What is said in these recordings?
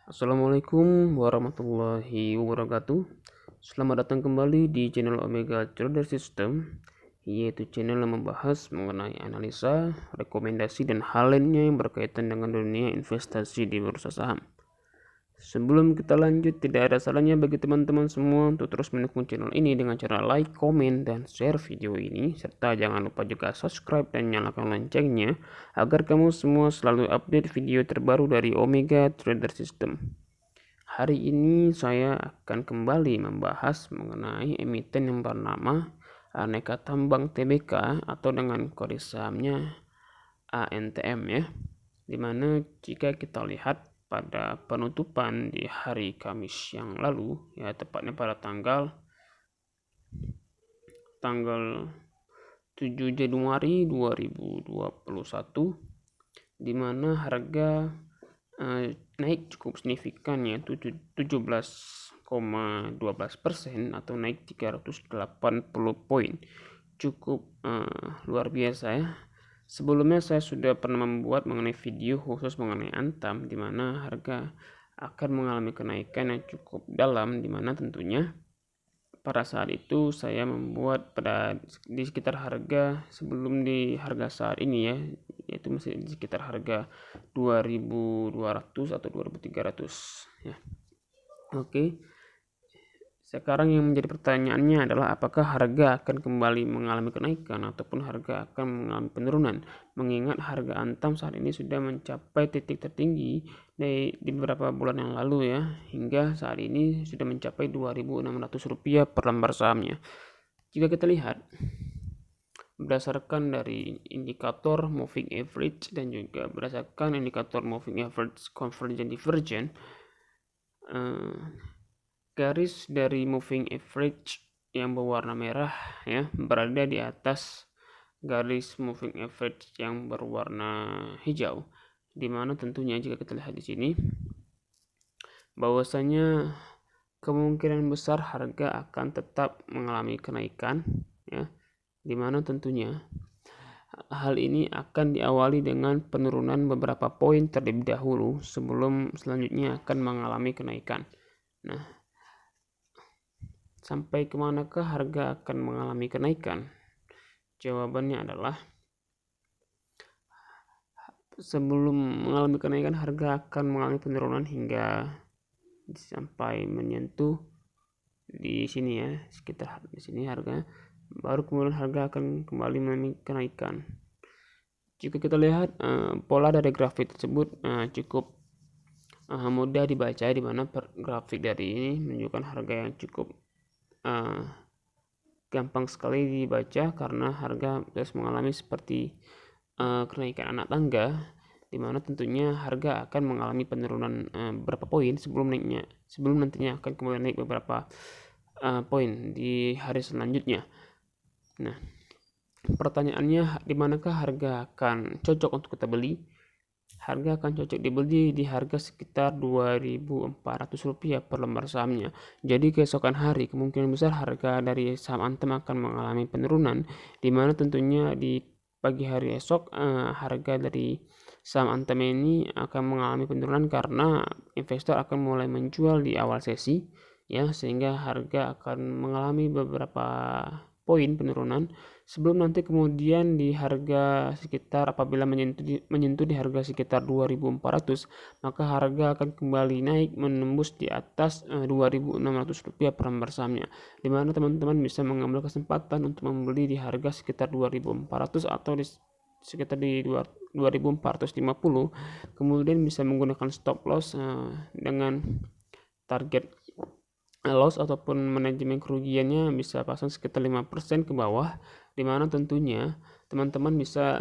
Assalamualaikum warahmatullahi wabarakatuh. Selamat datang kembali di channel Omega Trader System, yaitu channel yang membahas mengenai analisa, rekomendasi, dan hal lainnya yang berkaitan dengan dunia investasi di bursa saham. Sebelum kita lanjut, tidak ada salahnya bagi teman-teman semua untuk terus mendukung channel ini dengan cara like, komen, dan share video ini, serta jangan lupa juga subscribe dan nyalakan loncengnya agar kamu semua selalu update video terbaru dari Omega Trader System. Hari ini saya akan kembali membahas mengenai emiten yang bernama Aneka Tambang Tbk atau dengan kode sahamnya ANTM ya. Dimana jika kita lihat pada penutupan di hari Kamis yang lalu ya, tepatnya pada tanggal 7 Januari 2021, di mana harga naik cukup signifikan ya, 17,12% atau naik 380 poin. Cukup luar biasa ya. Sebelumnya saya sudah pernah membuat mengenai video khusus mengenai Antam, di mana harga akan mengalami kenaikan yang cukup dalam, di mana tentunya pada saat itu saya membuat di sekitar harga sebelum di harga saat ini ya, yaitu masih di sekitar harga 2.200 atau 2.300 ya. Oke. Sekarang yang menjadi pertanyaannya adalah apakah harga akan kembali mengalami kenaikan ataupun harga akan mengalami penurunan, mengingat harga Antam saat ini sudah mencapai titik tertinggi di beberapa bulan yang lalu ya, hingga saat ini sudah mencapai Rp2.600 per lembar sahamnya. Jika kita lihat berdasarkan dari indikator moving average dan juga berdasarkan indikator moving average convergent divergent, garis dari moving average yang berwarna merah ya berada di atas garis moving average yang berwarna hijau, di mana tentunya jika kita lihat di sini bahwasanya kemungkinan besar harga akan tetap mengalami kenaikan ya, di mana tentunya hal ini akan diawali dengan penurunan beberapa poin terlebih dahulu sebelum selanjutnya akan mengalami kenaikan. Nah, sampai kemanakah harga akan mengalami kenaikan? Jawabannya adalah sebelum mengalami kenaikan harga akan mengalami penurunan hingga sampai menyentuh di sini ya, sekitar di sini harga, baru kemudian harga akan kembali mengalami kenaikan. Jika kita lihat pola dari grafik tersebut cukup mudah dibaca, di mana grafik dari ini menunjukkan harga yang cukup gampang sekali dibaca karena harga terus mengalami seperti kenaikan anak tangga, di mana tentunya harga akan mengalami penurunan beberapa poin sebelum nantinya akan kembali naik beberapa poin di hari selanjutnya. Nah, pertanyaannya di manakah harga akan cocok untuk kita beli? Harga akan cocok dibeli di harga sekitar Rp2.400 per lembar sahamnya. Jadi keesokan hari kemungkinan besar harga dari saham Antam akan mengalami penurunan, di mana tentunya di pagi hari esok harga dari saham Antam ini akan mengalami penurunan karena investor akan mulai menjual di awal sesi ya, sehingga harga akan mengalami beberapa poin penurunan sebelum nanti kemudian di harga sekitar apabila menyentuh di harga sekitar 2.400, maka harga akan kembali naik menembus di atas Rp2.600 per lembar sahamnya, di mana teman-teman bisa mengambil kesempatan untuk membeli di harga sekitar 2.400 atau di sekitar di 2.450, kemudian bisa menggunakan stop loss dengan target loss ataupun manajemen kerugiannya bisa pasang sekitar 5% ke bawah, di mana tentunya teman-teman bisa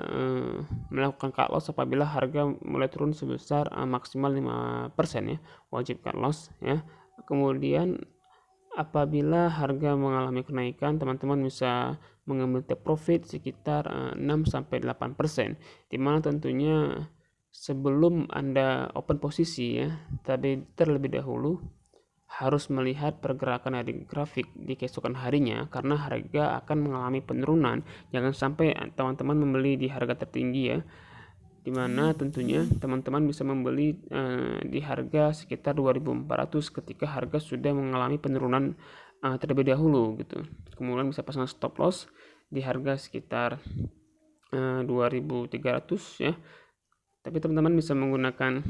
melakukan cut loss apabila harga mulai turun sebesar maksimal 5% ya, wajib cut loss ya. Kemudian apabila harga mengalami kenaikan, teman-teman bisa mengambil take profit sekitar 6-8%, di mana tentunya sebelum Anda open posisi ya, terlebih dahulu harus melihat pergerakan dari grafik di keesokan harinya, karena harga akan mengalami penurunan. Jangan sampai teman-teman membeli di harga tertinggi ya, dimana tentunya teman-teman bisa membeli di harga sekitar 2.400 ketika harga sudah mengalami penurunan terlebih dahulu gitu. Kemudian bisa pasang stop loss di harga sekitar 2.300 ya. Tapi teman-teman bisa menggunakan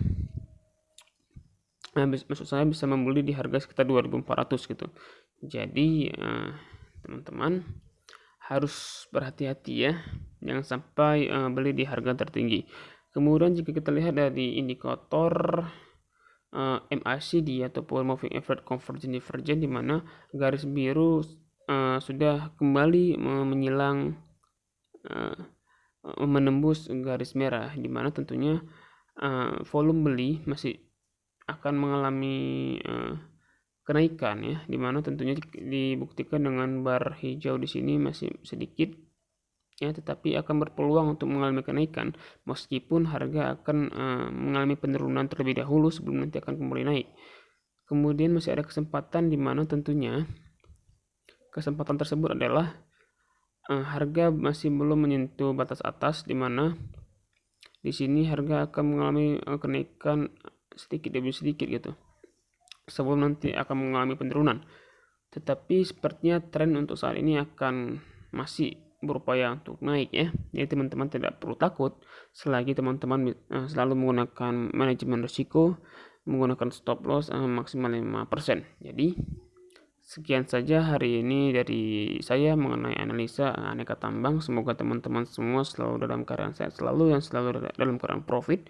maksud saya bisa membeli di harga sekitar 2.400 gitu. Jadi teman-teman harus berhati-hati ya, jangan sampai beli di harga tertinggi. Kemudian jika kita lihat dari indikator MACD ataupun Moving Average Convergence Divergence, di mana garis biru sudah kembali menyilang menembus garis merah, di mana tentunya volume beli masih akan mengalami kenaikan ya, di mana tentunya dibuktikan dengan bar hijau di sini masih sedikit ya, tetapi akan berpeluang untuk mengalami kenaikan meskipun harga akan mengalami penurunan terlebih dahulu sebelum nanti akan kembali naik. Kemudian masih ada kesempatan di mana tentunya kesempatan tersebut adalah harga masih belum menyentuh batas atas, di mana di sini harga akan mengalami kenaikan sedikit demi sedikit gitu sebelum nanti akan mengalami penurunan. Tetapi sepertinya tren untuk saat ini akan masih berupaya untuk naik ya. Jadi teman-teman tidak perlu takut selagi teman-teman selalu menggunakan manajemen risiko, menggunakan stop loss maksimal 5%. Jadi sekian saja hari ini dari saya mengenai analisa aneka tambang. Semoga teman-teman semua selalu dalam keadaan sehat selalu, yang selalu dalam keadaan profit.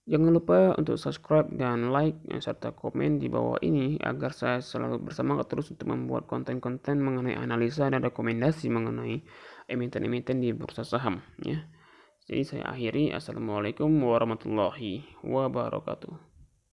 Jangan lupa untuk subscribe dan like serta komen di bawah ini agar saya selalu bersemangat terus untuk membuat konten-konten mengenai analisa dan rekomendasi mengenai emiten-emiten di bursa saham ya. Jadi saya akhiri, assalamualaikum warahmatullahi wabarakatuh.